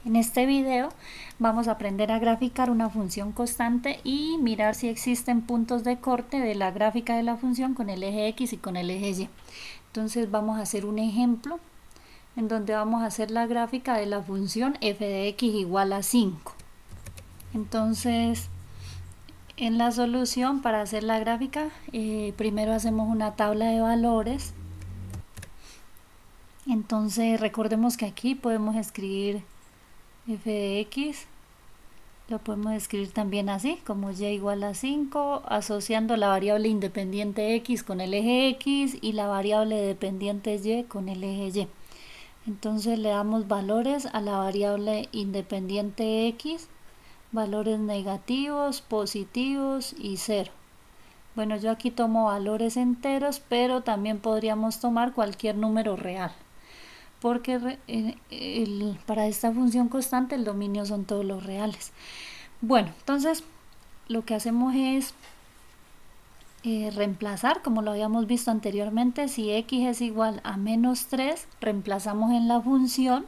En este video vamos a aprender a graficar una función constante y mirar si existen puntos de corte de la gráfica de la función con el eje X y con el eje Y. Entonces vamos a hacer un ejemplo en donde vamos a hacer la gráfica de la función f de x igual a 5. Entonces en la solución para hacer la gráfica primero hacemos una tabla de valores. Entonces recordemos que aquí podemos escribir f de x, lo podemos escribir también así, como y igual a 5, asociando la variable independiente x con el eje x y la variable dependiente y con el eje y. Entonces le damos valores a la variable independiente x, valores negativos, positivos y 0. Bueno, yo aquí tomo valores enteros, pero también podríamos tomar cualquier número real, porque para esta función constante el dominio son todos los reales. Bueno, entonces lo que hacemos es reemplazar, como lo habíamos visto anteriormente. Si x es igual a menos 3, reemplazamos en la función.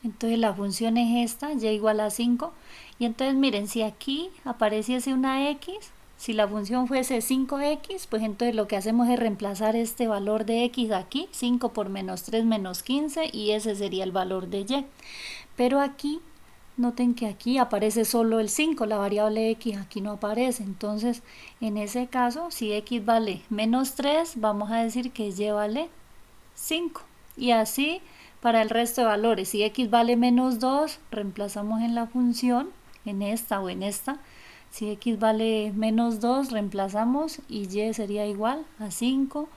Entonces la función es esta, y igual a 5. Y entonces miren, si aquí apareciese una x, si la función fuese 5x, pues entonces lo que hacemos es reemplazar este valor de x aquí, 5 por menos 3 menos 15, y ese sería el valor de y. Pero aquí, noten que aquí aparece solo el 5, la variable x aquí no aparece. Entonces, en ese caso, si x vale menos 3, vamos a decir que y vale 5. Y así para el resto de valores. Si x vale menos 2, reemplazamos en la función, en esta o en esta. Si x vale menos 2, reemplazamos y y sería igual a 5.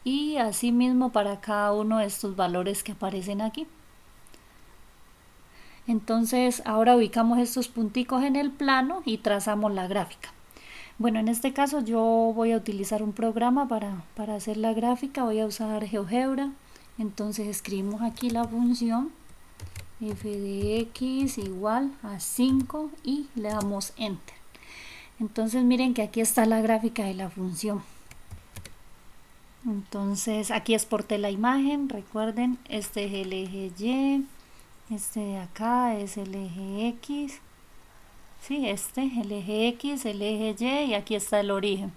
Y así mismo para cada uno de estos valores que aparecen aquí. Entonces ahora ubicamos estos punticos en el plano y trazamos la gráfica. Bueno, en este caso yo voy a utilizar un programa para hacer la gráfica, voy a usar GeoGebra. Entonces escribimos aquí la función f de x igual a 5 y le damos enter. Entonces miren que aquí está la gráfica de la función. Entonces aquí exporté la imagen, recuerden, este es el eje Y, este de acá es el eje X, sí, el eje X, el eje Y, y aquí está el origen.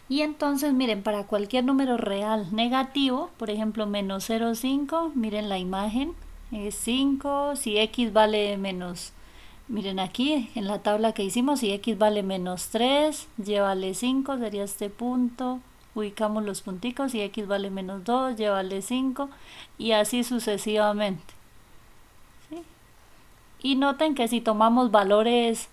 Y entonces miren, para cualquier número real negativo, por ejemplo menos 0,5, miren la imagen, es 5, si x vale menos, miren aquí en la tabla que hicimos, si x vale menos 3, y vale 5, sería este punto, ubicamos los punticos, si x vale menos 2, y vale 5, y así sucesivamente. ¿Sí? Y noten que si tomamos valores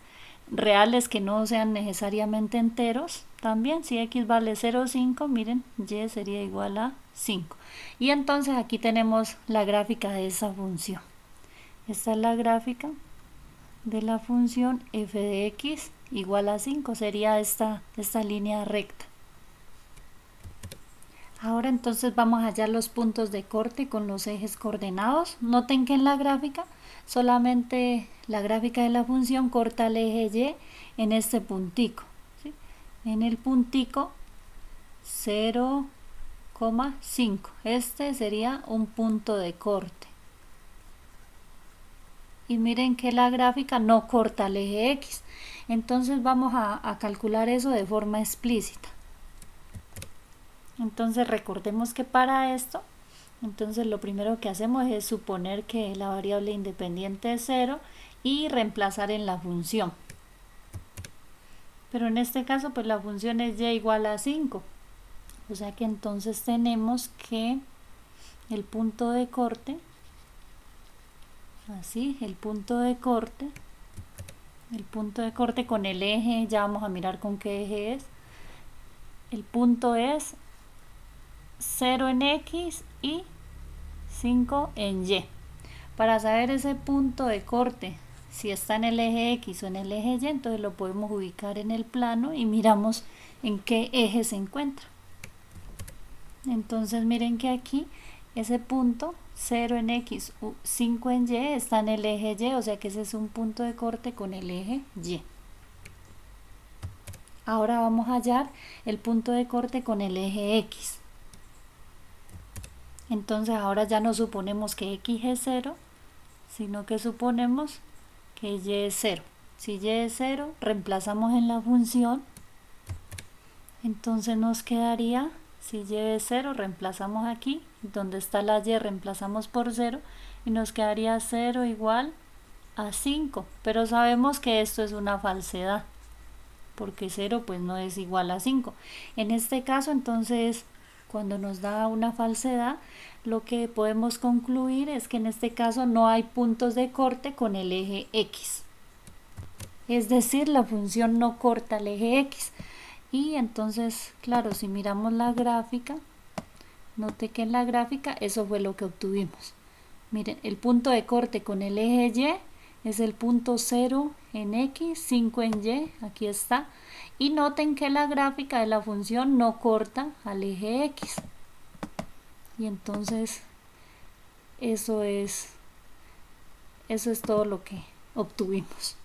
reales que no sean necesariamente enteros, también si x vale 0,5, miren, y sería igual a 5. Y entonces aquí tenemos la gráfica de esa función. Esta es la gráfica de la función f de x igual a 5, sería esta línea recta. Ahora entonces vamos a hallar los puntos de corte con los ejes coordenados. Noten que en la gráfica solamente la gráfica de la función corta el eje y en este puntico, ¿sí? En el puntico 0,5. Este sería un punto de corte. Y miren que la gráfica no corta el eje X. Entonces vamos a calcular eso de forma explícita. Entonces recordemos que para esto, entonces lo primero que hacemos es suponer que la variable independiente es 0 y reemplazar en la función. Pero en este caso pues la función es y igual a 5. O sea que entonces tenemos que el punto de corte, así, el punto de corte con el eje, ya vamos a mirar con qué eje es. El punto es 0 en X y 5 en Y. Para saber ese punto de corte, si está en el eje X o en el eje Y, entonces lo podemos ubicar en el plano y miramos en qué eje se encuentra. Entonces miren que aquí ese punto 0 en X, 5 en Y está en el eje Y, o sea que ese es un punto de corte con el eje Y. Ahora vamos a hallar el punto de corte con el eje X. Entonces ahora ya no suponemos que x es 0, sino que suponemos que y es 0. Si y es 0, reemplazamos en la función. Entonces nos quedaría, si y es 0, reemplazamos aquí, donde está la y reemplazamos por 0, y nos quedaría 0 igual a 5. Pero sabemos que esto es una falsedad, porque 0 pues no es igual a 5. En este caso, entonces, cuando nos da una falsedad, lo que podemos concluir es que en este caso no hay puntos de corte con el eje x. Es decir, la función no corta el eje x. Y entonces, claro, si miramos la gráfica, note que en la gráfica eso fue lo que obtuvimos. Miren, el punto de corte con el eje y es el punto 0 en x, 5 en y, aquí está. Y noten que la gráfica de la función no corta al eje x. Y entonces eso es todo lo que obtuvimos.